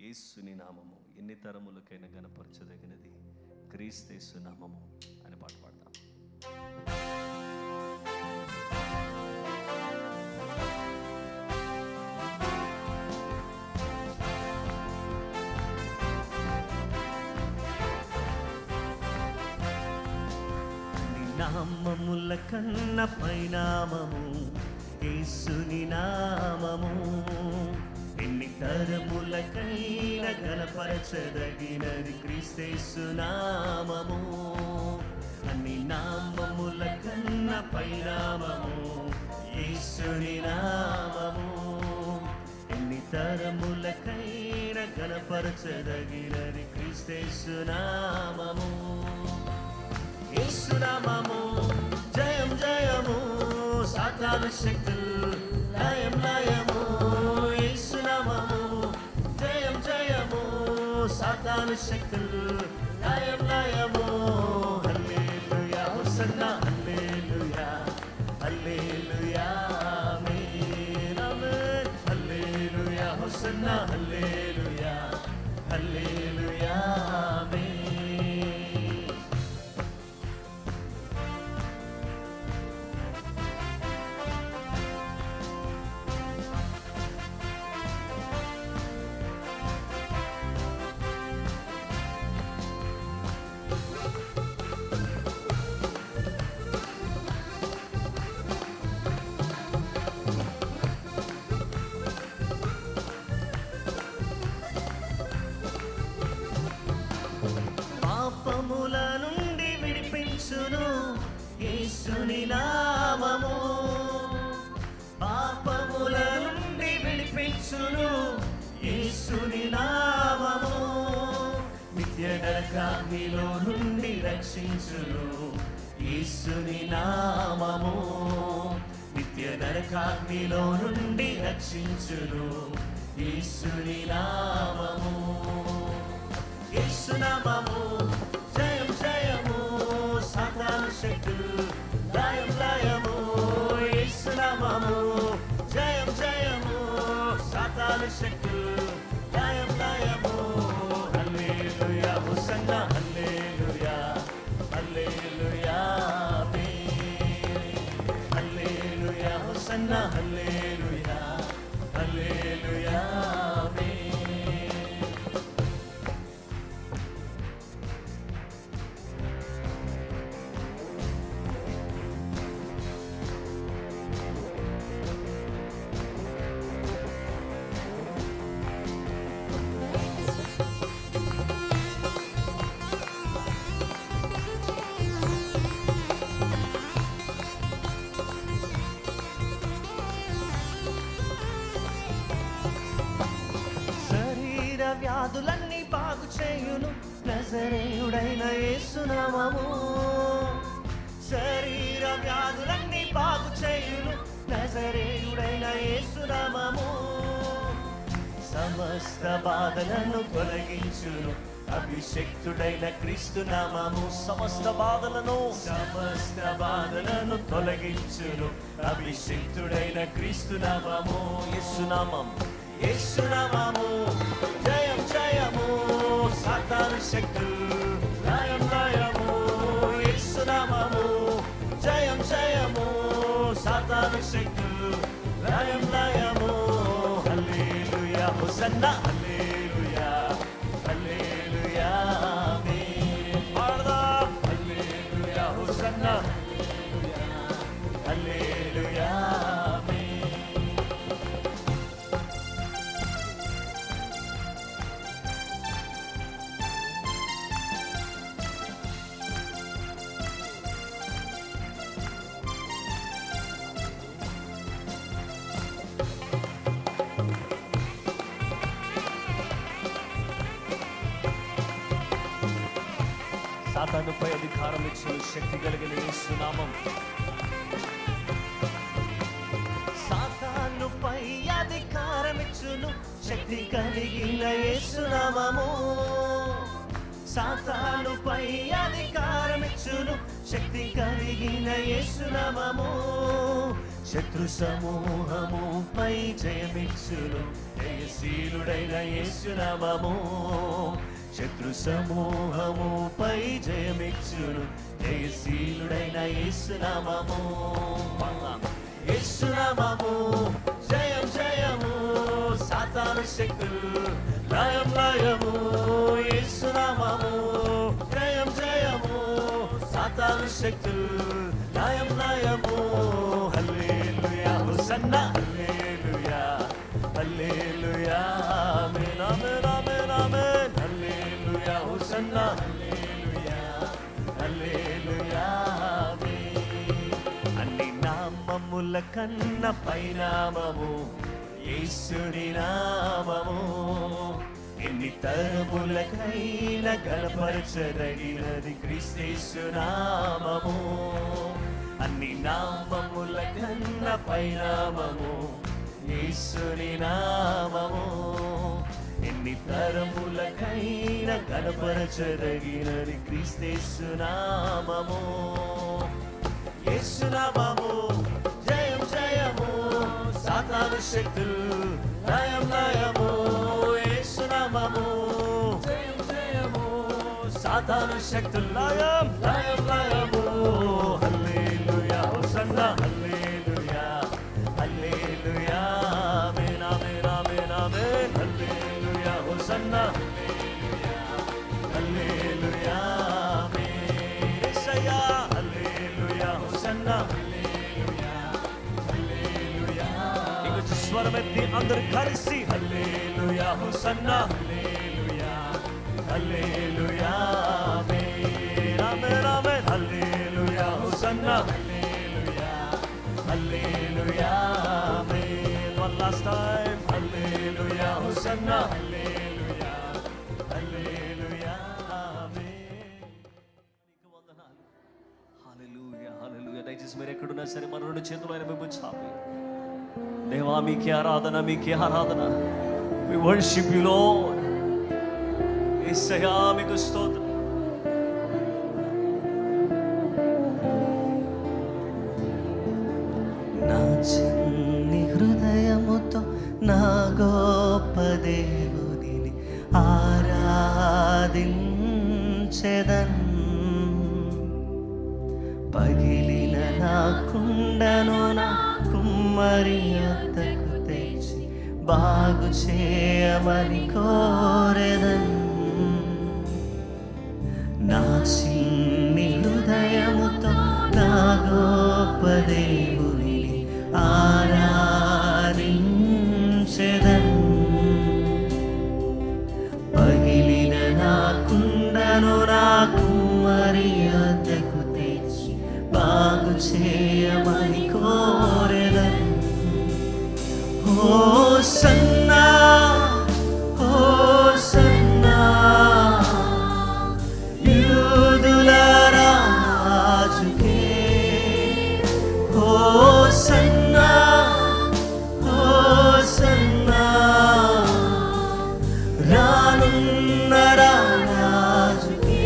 యేసుని నామము ఎన్ని తరములకైనా గణపరచదగినది, క్రీస్తు నామము అని పాట పాడతాం. నామముల కన్న పైనామము యేసుని నామము, ఎన్ని తరములకైనా గణపరచదగినది క్రీస్తు నామము. అన్ని నామముల కన్న పైనామము యేసుని నామము, ఎన్ని తరములకైనా గణపరచదగినది క్రీస్తు నామము. యేసు నామము జయం జయము, సాతాను శక్తులు లయం లయము. యేసు నామము జయం జయము, సాతాను శక్తులు లయం లయము. హల్లెలూయా హోసన్నా హల్లెలూయా హల్లెలూయా ఆమేన్ ఆమేన్. హల్లెలూయా హోసన్నా హల్లెలూయా హల్లెలూయా ఆమేన్. పాపముల నుండి విడిపించును యేసుని నామము, పాపముల నుండి విడిపించును యేసుని నామము. నిత్య నరకాగ్నిలో నుండి రక్షించును యేసుని నామము, నిత్య నరకాగ్నిలో నుండి రక్షించును యేసుని నామము. యేసు నామము జయం జయము, సాతాను శక్తులు లయం లయము. యేసు నామము జయం జయము, సాతాను శక్తులు లయం లయము. హల్లెలూయా హోసన్నా హల్లెలూయా హల్లెలూయా ఆమేన్. హల్లెలూయా హోసన్నా హల్లెలూయా హల్లెలూయా ఆమేన్. శరీర వ్యాధులన్నీ బాగు చేయును నజరేయుడైన యేసు నామము, శరీర వ్యాధులన్నీ బాగు చేయును నజరేయుడైన యేసు నామము. సమస్త బాధలను తొలగించును అభిషక్తుడైన క్రీస్తు నామము, సమస్త బాధలను తొలగించును అభిషక్తుడైన క్రీస్తు నామము. యేసు నామం యేసు నామము జయం జయము, సాతాను శక్తులు లయం లయము. యేసు నామము జయం జయము, సాతాను శక్తులు లయం లయము. హల్లెలూయా హోసన్నా హల్లెలూయా హల్లెలూయా ఆమేన్. పాడదాం హల్లెలూయా హోసన్నా హల్లెలూయా ఆమేన్. సాతానుపై అధికారం ఇచ్చిన శక్తి కలిగిన యేసు నామం, సాతానుపై అధికారం ఇచ్చును శక్తి కలిగిన యేసు నామము, సాతానుపై అధికారం ఇచ్చును శక్తి కలిగిన యేసు నామము. శత్రు సమూహముపై జయమిచ్చును జయశీలుడైన యేసునామము. శత్రు సమూహముపై జయమిచ్చును జయశీలుడైన యేసునామము. యేసునామము జయం జయము, సాతాను శక్తులు లయం లయము. యేసునామము జయం జయము, సాతాను శక్తులు లయం లయము. హల్లెలూయా హోసన్నా హల్లెలూయా హల్లెలూయా ఆమేన్ ఆమేన్ ఆమేన్ ఆమేన్. హల్లెలూయా హోసన్నా హల్లెలూయా హల్లెలూయా ఆమేన్. అన్ని నామముల కన్న పైనామము యేసుని నామము. ఎన్ని తరములకైనా గణపరచదగినది క్రీస్తు నామము. అన్ని నామముల కన్న పైనామము యేసుని నామము. ఎన్ని తరములకైనా గణపరచదగినది క్రీస్తు నామము. యేసు నామము జయం జయము, సాతాను శక్తులు లయం లయము. యేసు నామము జయం జయము, సాతాను శక్తులు లయం లయం లయము. హల్లెలూయా హోసన్నా హల్లెలూయా హల్లెలూయా ఆమేన్ ఆమేన్ ఆమేన్ ఆమేన్. హల్లెలూయా హోసన్నా హల్లెలూయా హల్లెలూయా ఆమేన్. యేసయ్యా హల్లెలూయా హోసన్నా హల్లెలూయా హల్లెలూయా. ఇంకొంచెం స్వరమెత్తి అందరూ కలిసి హల్లెలూయా హోసన్నా హల్లెలూయా హల్లెలూయా ఆమేన్ ఆమేన్ ఆమేన్. హల్లెలూయా హోసన్నా హల్లెలూయా హల్లెలూయా ఆమేన్. One last time. హల్లెలూయా హోసన్నా హల్లెలూయా హల్లెలూయా ఆమేన్. నీకు వందనాలు. హల్లెలూయా హల్లెలూయా. దయచేసి మీరు ఎక్కడున్నా సరే మన రెండు చేతులు ఆయన వైపు చాపి, దేవా మీకే ఆరాధన మీకే ఆరాధన. We worship you Lord. యేసయ్యా మీకు స్తోత్రం. నా చిన్ని హృదయముతో నా గొప్ప దేవునిని ఆరాధించెదన్. పగిలిన నా కుండను నా కుమ్మరి యొద్దకు తెచ్చి బాగు చేయమని కోరెదన్. నా చిన్ని హృదయముతో నా గొప్ప దేవునిని ఆరాధించెదన్. పగిలిన నా కుండను నా కుమ్మరి యొద్దకు తెచ్చి బాగు చేయమని కోరెదన్. హోసన్నా హోసన్నా యూదుల రాజుకే. హోసన్నా హోసన్నా రానున్న రాజుకే.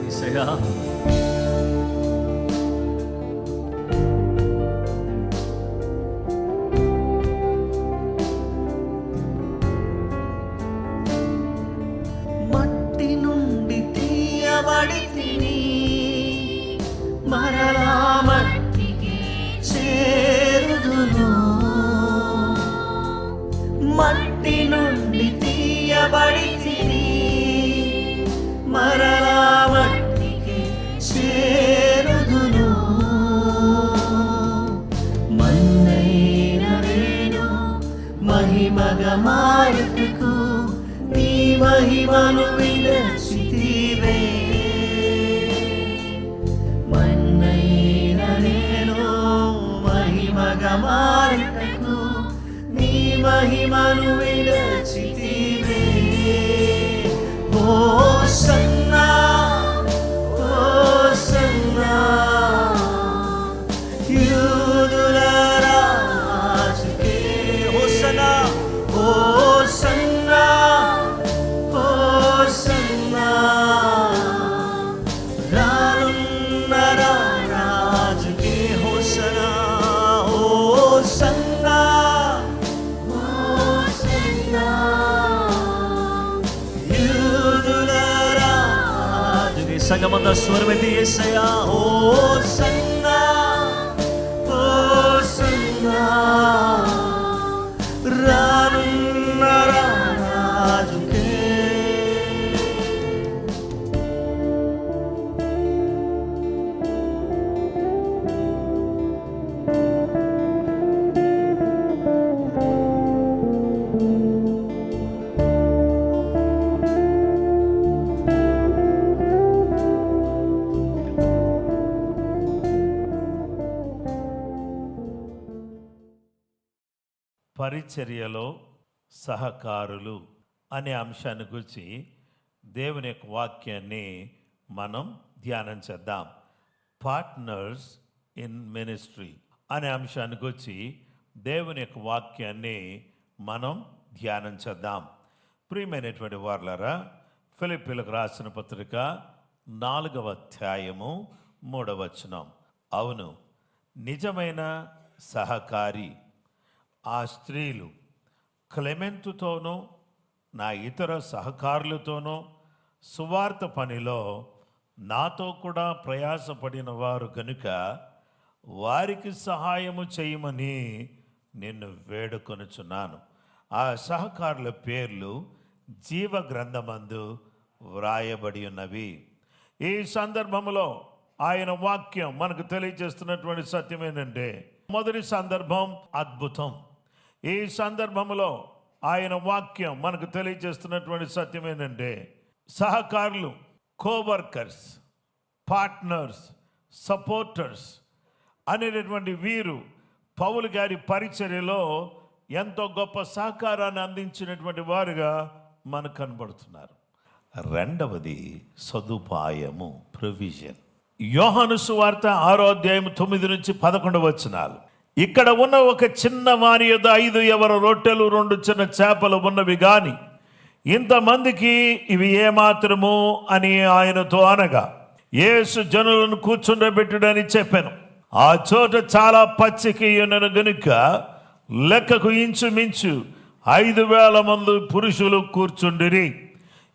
యేసయ్యా మట్టి నుండి తీయబడి తిని మరలా మట్టికి చేరుదును. మట్టి నుండి తీయబడి తిని మరలా మట్టికి చేరుదును. మన్నైన నేను మహిమగా మారుటకు నీ మహిమను విడచితివే. మన్నైన నేను మహిమగా మారుటకు నీ మహిమను విడచితివే. హోసన్నా హోసన్నా యూదుల రాజుకే. హోసన్నా సంగమంతా స్వరమెత్తి యేసయ్యా ఓ సన్నా ఓ సన్నా రానున్న రాజుకే పరిచర్యలో సహకారులు అనే అంశాన్ని గురించి దేవుని యొక్క వాక్యాన్ని మనం ధ్యానం చేద్దాం. పార్ట్నర్స్ ఇన్ మినిస్ట్రీ అనే అంశాన్ని గురించి దేవుని యొక్క వాక్యాన్ని మనం ధ్యానం చేద్దాం. ప్రియమైనటువంటి వార్లారా, ఫిలిప్పీలకు రాసిన పత్రిక 4వ అధ్యాయము 3వ వచనం. అవును, నిజమైన సహకారి ఆ స్త్రీలు క్లెమెంతుతోనూ నా ఇతర సహకారులతోనూ సువార్త పనిలో నాతో కూడా ప్రయాసపడిన వారు కనుక వారికి సహాయము చేయమని నిన్ను వేడుకొనుచున్నాను. ఆ సహకారుల పేర్లు జీవ గ్రంథమందు వ్రాయబడి ఉన్నవి. ఈ సందర్భంలో ఆయన వాక్యం మనకు తెలియజేస్తున్నటువంటి సత్యం ఏంటంటే, మొదటి సందర్భం అద్భుతం. ఈ సందర్భంలో ఆయన వాక్యం మనకు తెలియజేస్తున్నటువంటి సత్యం ఏంటంటే, సహకారులు, కోవర్కర్స్, పార్ట్నర్స్, సపోర్టర్స్ అనేటటువంటి వీరు పౌలు గారి పరిచర్యలో ఎంతో గొప్ప సహకారాన్ని అందించినటువంటి వారుగా మనకు కనబడుతున్నారు. రెండవది సదుపాయము, ప్రొవిజన్. యోహాను సువార్త 6వ అధ్యాయం 9 నుంచి 11 వచనాలు. ఇక్కడ ఉన్న ఒక చిన్న వారి యొద్ద 5 యవల రొట్టెలు 2 చిన్న చేపలు ఉన్నవి గాని ఇంతమందికి ఇవి ఏమాత్రము అని ఆయనతో అనగా, యేసు జనులను కూర్చుండబెట్టుడని చెప్పాను. ఆ చోట చాలా పచ్చిక ఉన్నను గనుక లెక్కకు ఇంచుమించు 5,000 మంది పురుషులు కూర్చుండిరి.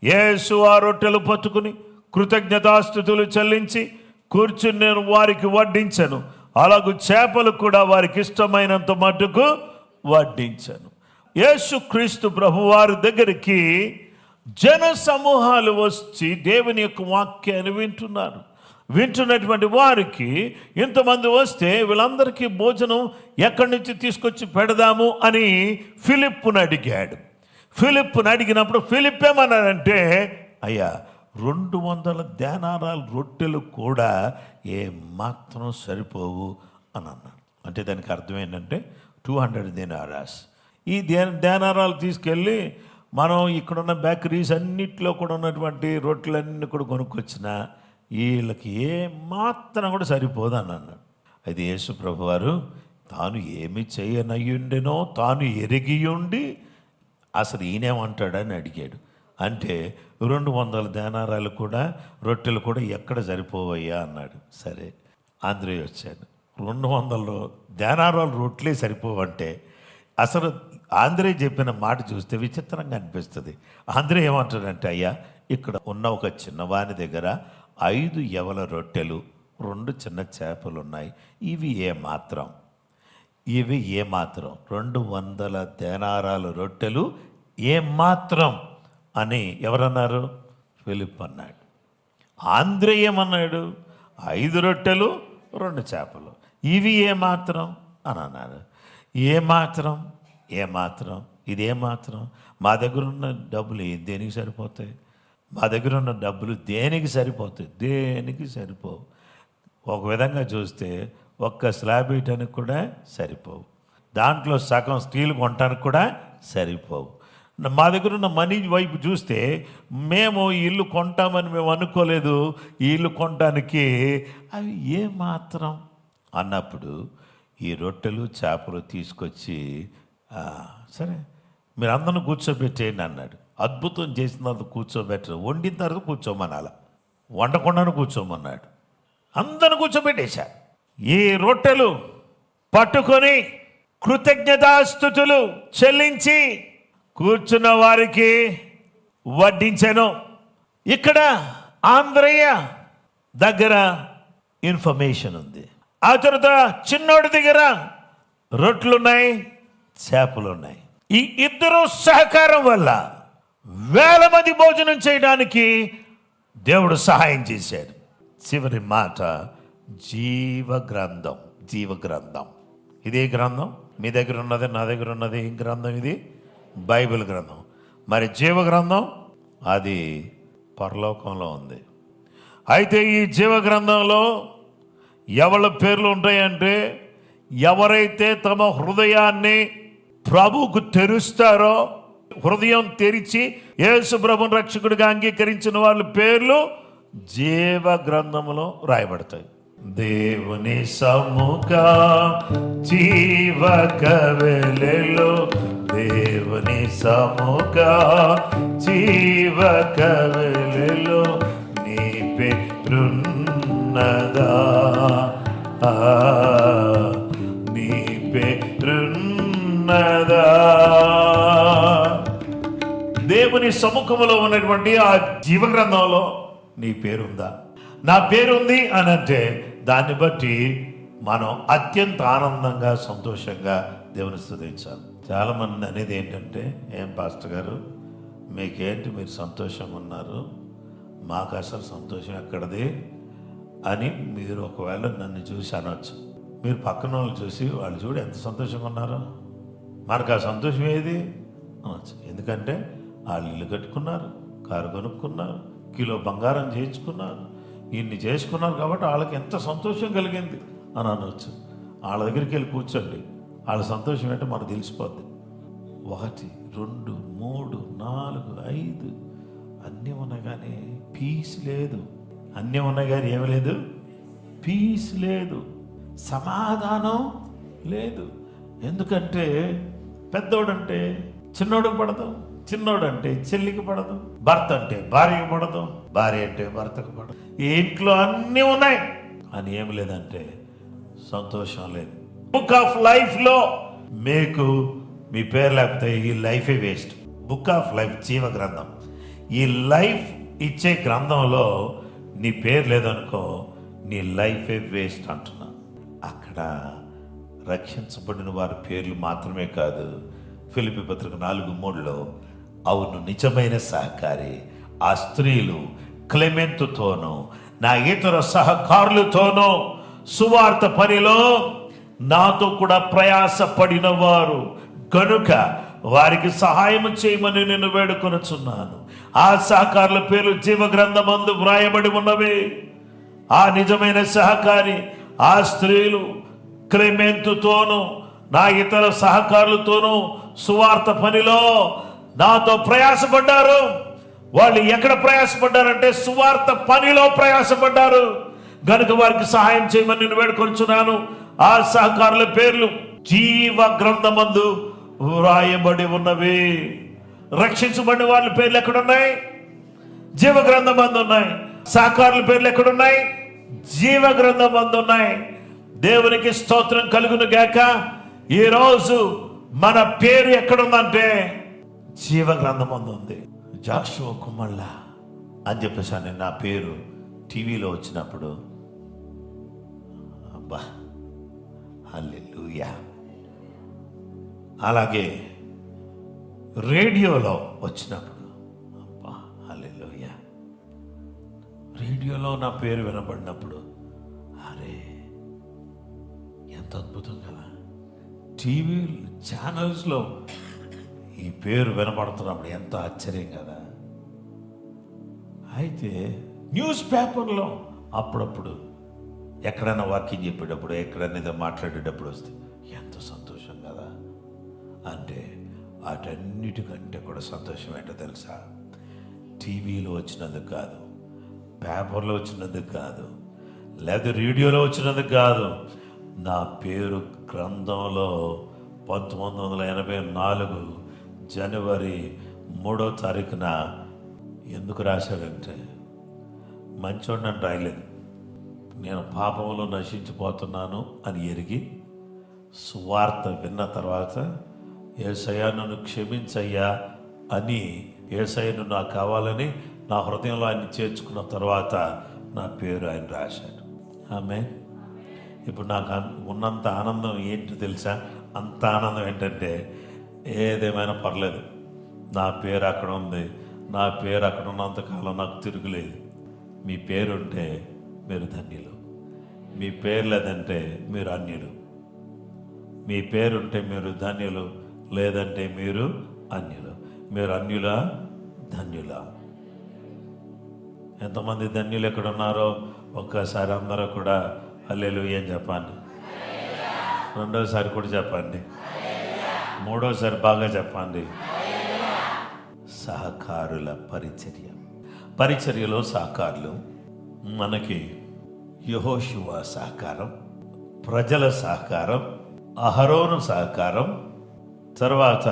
యేసు ఆ రొట్టెలు పట్టుకుని కృతజ్ఞతాస్తుతులు చెల్లించి కూర్చుని నేను వారికి వడ్డించను. అలాగూ చేపలు కూడా వారికి ఇష్టమైనంత మట్టుకు వడ్డించను. యేసుక్రీస్తు ప్రభువారి దగ్గరికి జన సమూహాలు వచ్చి దేవుని యొక్క వాక్యాన్ని వింటున్నారు. వింటున్నటువంటి వారికి ఇంతమంది వస్తే వీళ్ళందరికీ భోజనం ఎక్కడి నుంచి తీసుకొచ్చి పెడదాము అని ఫిలిప్పును అడిగాడు. ఫిలిప్పును అడిగినప్పుడు ఫిలిప్ ఏమన్నాడంటే, అయ్యా 200 దేనారాల రొట్టెలు కూడా ఏమాత్రం సరిపోవు అని అన్నాడు. అంటే దానికి అర్థం ఏంటంటే 200 దేనారాస్. ఈ దేనారాలు తీసుకెళ్ళి మనం ఇక్కడున్న బేకరీస్ అన్నిట్లో కూడా ఉన్నటువంటి రొట్టెలన్నీ కూడా కొనుక్కొచ్చిన వీళ్ళకి ఏమాత్రం కూడా సరిపోదు అని అన్నాడు. అయితే యేసు ప్రభు వారు తాను ఏమి చేయనయ్యుండెనో తాను ఎరిగి ఉండి అసలు ఈయనేమంటాడని అడిగాడు. అంటే 200 దేనారాలు కూడా రొట్టెలు కూడా ఎక్కడ సరిపోవయ్యా అన్నాడు. సరే, ఆంధ్రే వచ్చాడు. 200 దేనారాలు రొట్టెలే సరిపోవంటే అసలు ఆంధ్రే చెప్పిన మాట చూస్తే విచిత్రంగా అనిపిస్తుంది. ఆంధ్రే ఏమంటాడంటే, అయ్యా ఇక్కడ ఉన్న ఒక చిన్నవాని దగ్గర 5 యవల రొట్టెలు 2 చిన్న చేపలు ఉన్నాయి, ఇవి ఏమాత్రం 200 దేనారాలు రొట్టెలు ఏమాత్రం అని ఎవరన్నారు? ఫిలిప్ అన్నాడు. ఆంద్రే ఏమన్నాడు? 5 రొట్టెలు 2 చేపలు, ఇవి ఏమాత్రం అని అన్నారు. ఏమాత్రం ఇదేమాత్రం? మా దగ్గర ఉన్న డబ్బులు దేనికి సరిపోతాయి? మా దగ్గర ఉన్న డబ్బులు దేనికి సరిపోతాయి? దేనికి సరిపోవు. ఒక విధంగా చూస్తే ఒక్క స్లాబ్ వేయటానికి కూడా సరిపోవు, దాంట్లో సగం స్టీల్ కొనటానికి కూడా సరిపోవు. మా దగ్గర ఉన్న మనీ వైపు చూస్తే మేము ఇల్లు కొంటామని మేము అనుకోలేదు, ఈ ఇల్లు కొనటానికి అవి ఏమాత్రం అన్నప్పుడు ఈ రొట్టెలు చేపలు తీసుకొచ్చి సరే మీరు అందరిని కూర్చోబెట్టేయండి అన్నాడు. అద్భుతం చేసిన తర్వాత కూర్చోబెట్టరు, వండిన తర్వాత కూర్చోమనాల, వండకుండానే కూర్చోమన్నాడు. అందరిని కూర్చోబెట్టేశారు. ఈ రొట్టెలు పట్టుకొని కృతజ్ఞతాస్తుతులు చెల్లించి కూర్చున్న వారికి వడ్డించెను. ఇక్కడ ఆంద్రయ్య దగ్గర ఇన్ఫర్మేషన్ ఉంది. ఆ తర్వాత చిన్నోడి దగ్గర రొట్లున్నాయి, చేపలు ఉన్నాయి. ఈ ఇద్దరు సహకారం వల్ల వేల మంది భోజనం చేయడానికి దేవుడు సహాయం చేశాడు. చివరి మాట జీవ గ్రంథం. జీవ గ్రంథం ఇదే గ్రంథం మీ దగ్గర ఉన్నది, నా దగ్గర ఉన్నది. ఏం గ్రంథం ఇది? బైబిల్ గ్రంథం. మరి జీవ గ్రంథం అది పరలోకంలో ఉంది. అయితే ఈ జీవ గ్రంథంలో ఎవరి పేర్లు ఉంటాయంటే, ఎవరైతే తమ హృదయాన్ని ప్రభువుకు తెరుస్తారో, హృదయం తెరిచి యేసు ప్రభువుని రక్షకుడిగా అంగీకరించిన వాళ్ళ పేర్లు జీవ గ్రంథంలో రాయబడతాయి. దేవుని సముఖ జీవక వెలుగులో, దేవుని సముఖ జీవక వెలుగులో నీ పేరున్నదా, నీ పేరున్నదా. దేవుని సముఖంలో ఉన్నటువంటి ఆ జీవ గ్రంథంలో నీ పేరుందా? నా పేరుంది అని అంటే దాన్ని బట్టి మనం అత్యంత ఆనందంగా, సంతోషంగా దేవుని స్తుతించాలి. చాలామంది అనేది ఏంటంటే, ఏం పాస్టర్ గారు మీకేంటి, మీరు సంతోషంగా ఉన్నారు, మాకు అసలు సంతోషం ఎక్కడది అని మీరు ఒకవేళ నన్ను చూసి అనొచ్చు. మీరు పక్కన వాళ్ళు చూసి వాళ్ళు చూడు ఎంత సంతోషంగా ఉన్నారో, మనకు ఆ సంతోషం ఏది అనొచ్చు. ఎందుకంటే వాళ్ళు ఇల్లు కట్టుకున్నారు, కారు కొనుక్కున్నారు, కిలో బంగారం చేయించుకున్నారు, ఇన్ని చేసుకున్నారు కాబట్టి వాళ్ళకి ఎంత సంతోషం కలిగింది అని అనవచ్చు. వాళ్ళ దగ్గరికి వెళ్ళి కూర్చోండి, వాళ్ళ సంతోషం ఏంటో మనకు తెలిసిపోద్ది. 1, 2, 3, 4, 5 అన్నీ ఉన్నాయి కానీ పీస్ లేదు. అన్నీ ఉన్నాయి కానీ ఏమి లేదు, పీస్ లేదు, సమాధానం లేదు. ఎందుకంటే పెద్దోడంటే చిన్నోడికి పడదు, చిన్నోడంటే చెల్లికి పడదు, భర్త అంటే భార్యకి పడదు, భార్య అంటే భర్తకు పడదు. ఈ ఇంట్లో అన్నీ ఉన్నాయి అని ఏమి లేదంటే సంతోషం లేదు. బుక్ ఆఫ్ లైఫ్లో మీకు మీ పేరు లేకపోతే ఈ లైఫే వేస్ట్. బుక్ ఆఫ్ లైఫ్ జీవ గ్రంథం, ఈ లైఫ్ ఇచ్చే గ్రంథంలో నీ పేరు లేదనుకో, నీ లైఫే వేస్ట్ అంటున్నా. అక్కడ రక్షించబడిన వారి పేర్లు మాత్రమే కాదు, ఫిలిప్పీ పత్రిక 4:3లో అవును నిజమైన సహకారి ఆ స్త్రీలు క్లెమెంతుతోనూ నా ఇతర సహకారులతోనూ సువార్త పనిలో నాతో కూడా ప్రయాసపడిన వారు కనుక వారికి సహాయం చేయమని నేను వేడుకొనుచున్నాను. ఆ సహకారుల పేర్లు జీవ గ్రంథమందు వ్రాయబడి ఉన్నవి. ఆ నిజమైన సహకారి ఆ స్త్రీలు క్లెమెంతుతోనూ నా ఇతర సహకారులతోనూ సువార్త పనిలో నాతో ప్రయాసపడ్డారు. వాళ్ళు ఎక్కడ ప్రయాసపడ్డారంటే సువార్త పనిలో ప్రయాసపడ్డారు గనుక వారికి సహాయం చేయమని నేను వేడుకొనుచున్నాను. ఆ సహకారుల పేర్లు జీవ గ్రంథమందు వ్రాయబడి ఉన్నవి. రక్షించబడిన వాళ్ళ పేర్లు ఎక్కడున్నాయి? జీవ గ్రంథమందు ఉన్నాయి. సహకారుల పేర్లు ఎక్కడున్నాయి? జీవ గ్రంథమందు ఉన్నాయి. దేవునికి స్తోత్రం కలుగును గాక. ఈరోజు మన పేరు ఎక్కడుందంటే జీవ గ్రంథమందు ఉంది. జాషువా కుమ్మళ్ళ అని చెప్పేసి నా పేరు టీవీలో వచ్చినప్పుడు అబ్బా హల్లెలూయా. అలాగే రేడియోలో వచ్చినప్పుడు అబ్బా హల్లెలూయా. రేడియోలో నా పేరు వినబడినప్పుడు అరే ఎంత అద్భుతం కదా. టీవీ ఛానల్స్లో ఈ పేరు వినబడుతున్నప్పుడు ఎంత ఆశ్చర్యం కదా. అయితే న్యూస్ పేపర్లో అప్పుడప్పుడు ఎక్కడైనా వాక్యం చెప్పేటప్పుడు, ఎక్కడైనా ఏదో మాట్లాడేటప్పుడు వస్తే ఎంత సంతోషం కదా. అంటే వాటన్నిటికంటే కూడా సంతోషం ఏంటో తెలుసా? టీవీలో వచ్చినందుకు కాదు, పేపర్లో వచ్చినందుకు కాదు, లేదా రేడియోలో వచ్చినందుకు కాదు. నా పేరు గ్రంథంలో 1984 జనవరి 3వ తారీఖున ఎందుకు రాశాడంటే, మంచోడిని అని రాయలేదు, నేను పాపంలో నశించిపోతున్నాను అని ఎరిగి సువార్త విన్న తర్వాత యేసయ్యా నన్ను క్షమించయ్యా అని, యేసయ్య నువ్వు నాకు కావాలని నా హృదయంలో ఆయన చేర్చుకున్న తర్వాత నా పేరు ఆయన రాశాడు. ఆమె ఇప్పుడు నాకు ఉన్నంత ఆనందం ఏంటి తెలుసా? అంత ఆనందం ఏంటంటే ఏదేమైనా పర్లేదు, నా పేరు అక్కడ ఉంది, నా పేరు అక్కడ ఉన్నంతకాలం నాకు తిరుగులేదు. మీ పేరుంటే మీరు ధన్యులు, మీ పేరు లేదంటే మీరు అన్యులు. మీ పేరుంటే మీరు ధన్యులు, లేదంటే మీరు అన్యులు. మీరు అన్యులా ధన్యులా? ఎంతమంది ధన్యులు ఎక్కడ ఉన్నారో ఒక్కసారి అందరూ కూడా హల్లెలూయా అని చెప్పండి. రెండోసారి కూడా చెప్పండి. మూడోసారి బాగా చెప్పండి. సహకారుల పరిచర్యలో సహకారులు మనకి యెహోషువ సహకారం, ప్రజల సహకారం, అహరోను సహకారం, తర్వాత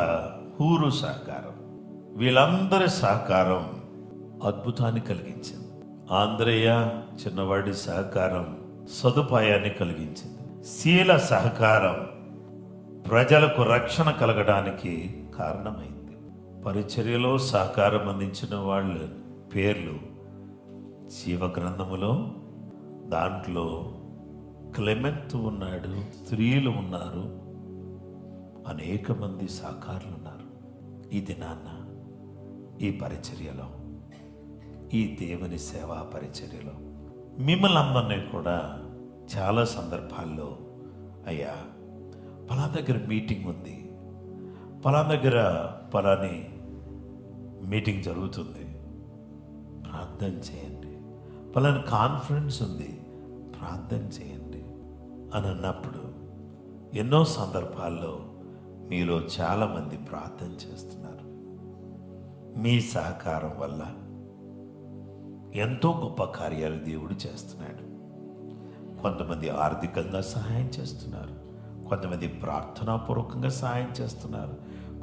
హూరు సహకారం. వీళ్ళందరి సహకారం అద్భుతాన్ని కలిగించింది. ఆంద్రేయ చిన్నవాడి సహకారం సదుపాయాన్ని కలిగించింది. శీల సహకారం ప్రజలకు రక్షణ కలగడానికి కారణమైంది. పరిచర్యలో సహకారం అందించిన వాళ్ళ పేర్లు జీవ గ్రంథములో, దాంట్లో క్లెమెంత్ ఉన్నాడు, స్త్రీలు ఉన్నారు, అనేక మంది సహకారులు ఉన్నారు. ఈ దినాన్న ఈ పరిచర్యలో, ఈ దేవుని సేవా పరిచర్యలో మిమ్మల్ని అందరినీ కూడా చాలా సందర్భాల్లో, అయ్యా పలా దగ్గర మీటింగ్ ఉంది, పలా దగ్గర పలాని మీటింగ్ జరుగుతుంది, ప్రార్థన చేయండి, పలాని కాన్ఫరెన్స్ ఉంది, ప్రార్థన చేయండి అని అన్నప్పుడు ఎన్నో సందర్భాల్లో మీలో చాలామంది ప్రార్థన చేస్తున్నారు. మీ సహకారం వల్ల ఎంతో గొప్ప కార్యాలు దేవుడు చేస్తున్నాడు. కొంతమంది ఆర్థికంగా సహాయం చేస్తున్నారు, కొంతమంది ప్రార్థనాపూర్వకంగా సహాయం చేస్తున్నారు,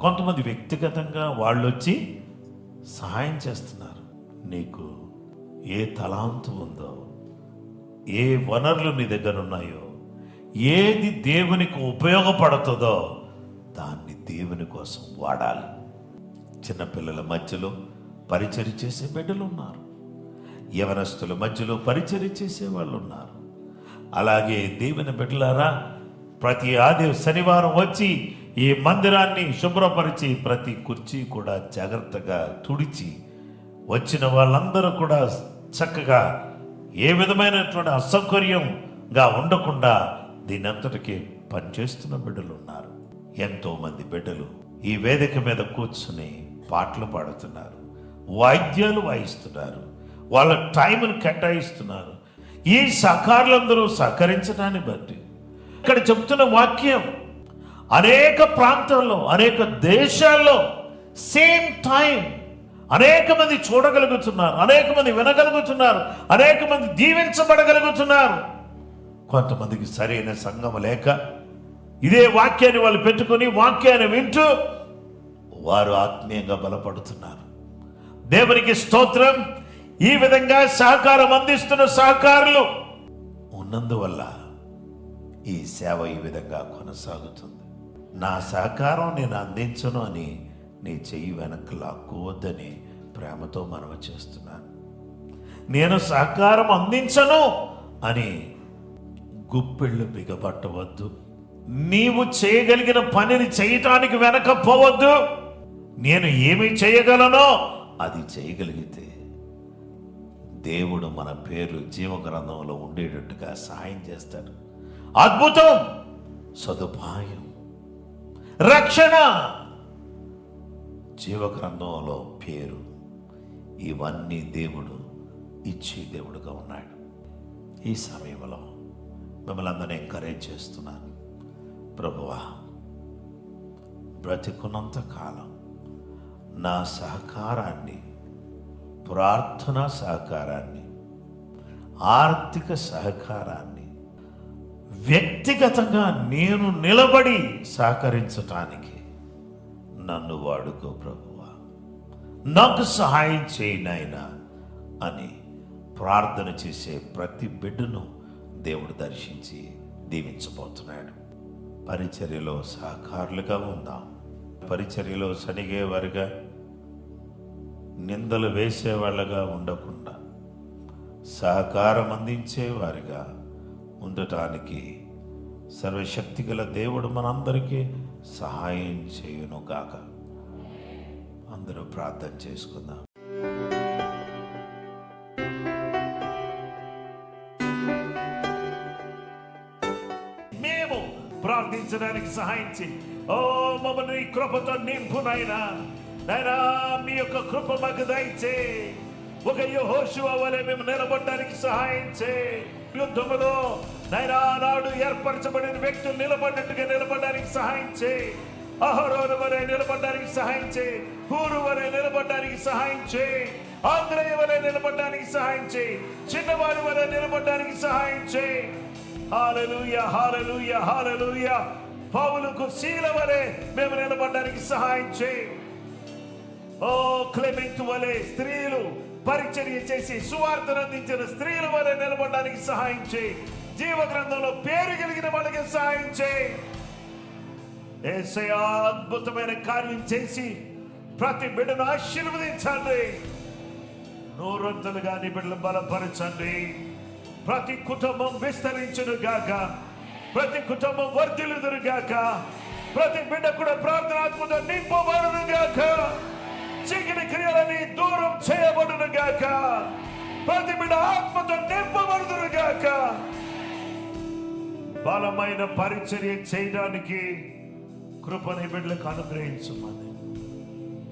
కొంతమంది వ్యక్తిగతంగా వాళ్ళు వచ్చి సహాయం చేస్తున్నారు. నీకు ఏ తలాంతు ఉందో, ఏ వనరులు నీ దగ్గర ఉన్నాయో, ఏది దేవునికి ఉపయోగపడుతుందో దాన్ని దేవుని కోసం వాడాలి. చిన్నపిల్లల మధ్యలో పరిచర్య చేసే బిడ్డలు ఉన్నారు, యవనస్తుల మధ్యలో పరిచర్య చేసే వాళ్ళు ఉన్నారు. అలాగే దేవుని బిడ్డలారా, ప్రతి శనివారం వచ్చి ఈ మందిరాన్ని శుభ్రపరిచి ప్రతి కుర్చీ కూడా జాగ్రత్తగా తుడిచి వచ్చిన వాళ్ళందరూ కూడా చక్కగా ఏ విధమైనటువంటి అసౌకర్యంగా ఉండకుండా దీనంతటికీ పనిచేస్తున్న బిడ్డలు ఉన్నారు. ఎంతో మంది బిడ్డలు ఈ వేదిక మీద కూర్చుని పాటలు పాడుతున్నారు, వాయిద్యాలు వాయిస్తున్నారు, వాళ్ళ టైంను కేటాయిస్తున్నారు. ఈ సహకారులందరూ సహకరించడాన్ని బట్టి ఇక్కడ చెప్తున్న వాక్యం అనేక ప్రాంతాల్లో, అనేక దేశాల్లో సేమ్ టైం అనేక మంది చూడగలుగుతున్నారు, అనేక మంది వినగలుగుతున్నారు, అనేక మంది దీవించబడగలుగుతున్నారు. కొంతమందికి సరైన సంఘం లేక ఇదే వాక్యాన్ని వాళ్ళు పెట్టుకొని వాక్యాన్ని వింటూ వారు ఆత్మీయంగా బలపడుతున్నారు. దేవునికి స్తోత్రం. ఈ విధంగా సహకారం అందిస్తున్న సహకారులు ఉన్నందువల్ల ఈ సేవ ఈ విధంగా కొనసాగుతుంది. నా సహకారం నేను అందించను అని నీ చెయ్యి వెనక్కి లాక్కోవద్దని ప్రేమతో మనవి చేస్తున్నాను. నేను సహకారం అందించను అని గుప్పిళ్ళు బిగబట్టవద్దు. నీవు చేయగలిగిన పనిని చేయటానికి వెనకపోవద్దు. నేను ఏమి చేయగలనో అది చేయగలిగితే దేవుడు మన పేరు జీవగ్రంథంలో ఉండేటట్టుగా సహాయం చేస్తాడు. అద్భుతం, సదుపాయం, రక్షణ, జీవగ్రంథంలో పేరు, ఇవన్నీ దేవుడు ఇచ్చే దేవుడుగా ఉన్నాడు. ఈ సమయంలో మిమ్మల్ని అందరినీ ఎంకరేజ్ చేస్తున్నాను. ప్రభువా, బ్రతికున్నంత కాలం నా సహకారాన్ని, ప్రార్థనా సహకారాన్ని, ఆర్థిక సహకారాన్ని వ్యక్తిగతంగా నేను నిలబడి సహకరించటానికి నన్ను వాడుకో ప్రభువా, నాకు సహాయం చేయి నాయనా అని ప్రార్థన చేసే ప్రతి బిడ్డను దేవుడు దర్శించి దీవించబోతున్నాడు. పరిచర్యలో సహకారులుగా ఉందాం. పరిచర్యలో సనిగేవారుగా, నిందలు వేసేవాళ్ళగా ఉండకుండా సహకారం అందించే వారిగా ఉండటానికి సర్వశక్తిగల దేవుడు మనందరికీ సహాయం చేయును గాక. అందరూ ప్రార్థన చేసుకుందాం. మేము ప్రార్థించడానికి సహాయం చేయి. ఓ మమ్మల్ని నీ కృపతో నింపు నాయనా. నాయనా, మీ యొక్క కృప మాకు దయచేయి. ఒక యెహోషువ వలె మేము నిలబడడానికి సహాయం చేయి. యుద్ధములో నాయనా నాడు ఏర్పరచబడిన వ్యక్తులు నిలబడినట్టుగా నిలబడడానికి సహాయం చేయి. అహరోను వలె నిలబడడానికి సహాయం చేయి. హూరు వలె నిలబడడానికి సహాయం చేయి. ఆంధ్రయ వలె నిలబడడానికి సహాయం చేయి. చిన్నవారి వలె నిలబడడానికి సహాయం చేయి. హల్లెలూయా, హల్లెలూయా, హల్లెలూయా. పౌలుకు శీల వలె మేము నిలబడడానికి సహాయం చేయి. ఓ క్లెమెంతు వలె స్త్రీలు పరిచర్య చేసి సువార్తను అందించిన స్త్రీల వలె నిలబడడానికి సహాయం చేయి. జీవ గ్రంథంలో పేరు కలిగిన వాళ్ళకి సహాయం చేయి. యేసయ్యా, అద్భుతమైన కార్యం చేసి ప్రతి బిడ్డను ఆశీర్వదించండి. నూరంతలుగా నీ బిడ్డలు బలపరచండి. ప్రతి కుటుంబం విస్తరించును గాక. ప్రతి కుటుంబం వర్ధిల్లుదురు గాక. ప్రతి బిడ్డ కూడా ప్రార్థనాత్మతో నింపబడును గాక. చీకటి క్రియలని దూరం చేయబడును గాక. ప్రతి బిడ్డ ఆత్మతో నింపబడుదురు గాక. బలమైన పరిచర్య చేయడానికి కృపని బిడ్డలకు అనుగ్రహించమని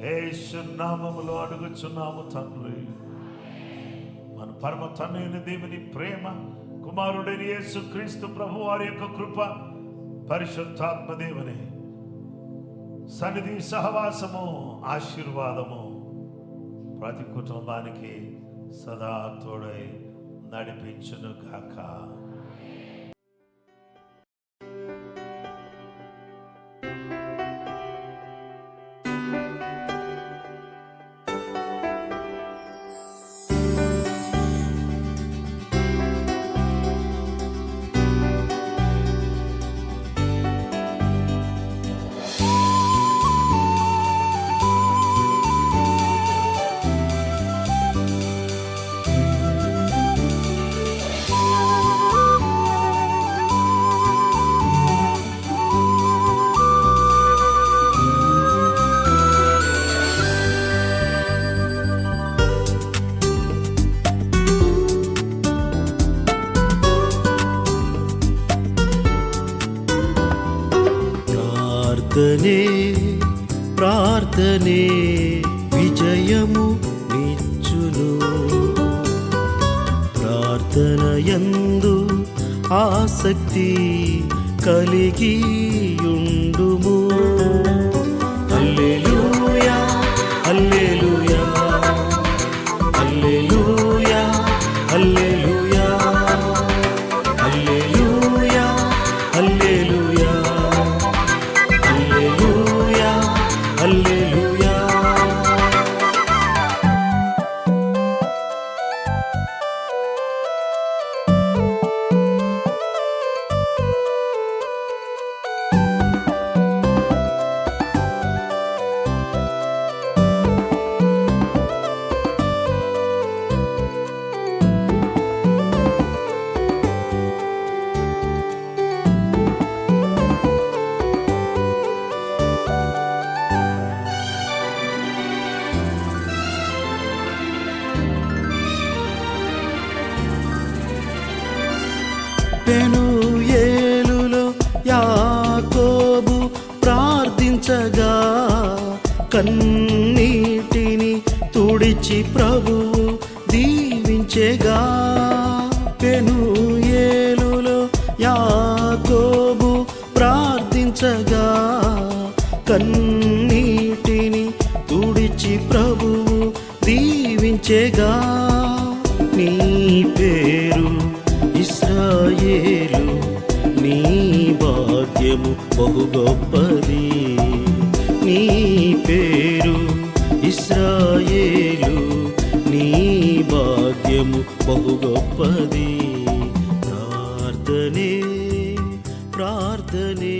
యేసు నామములో అడుగుచున్నాము తండ్రి. మన పరమ తండ్రి దేవుని ప్రేమ, కుమారుడైన యేసు క్రీస్తు ప్రభు వారి యొక్క కృప, పరిశుద్ధాత్మ దేవుని సన్నిధి, సహవాసము, ఆశీర్వాదము ప్రతి కుటుంబానికి సదా తోడై నడిపించును గాక. ప్రార్థనే విజయము నిచ్చును. ప్రార్థనయందు ఆసక్తి కలిగియుండుము. హల్లెలూయా, హల్లెలూయా, హల్లెలూయా, హల్లెలూయా, హల్లెలూయా, హల్లెలూయా, హల్లెలూయా, హల్లెలూయా. పెనూయేలులో యాకోబు ప్రార్థించగా కన్నీటిని తుడిచి ప్రభువు దీవించెగా. పెనూయేలులో యాకోబు ప్రార్థించగా కన్నీటిని తుడిచి ప్రభువు దీవించెగా. నీ పేరు ఇశ్రాయేలు, నీ భాగ్యము బహు గొప్పది. నీ పేరు ఇశ్రాయేలు, నీ భాగ్యము బహు గొప్పది. ప్రార్థనే ప్రార్థనే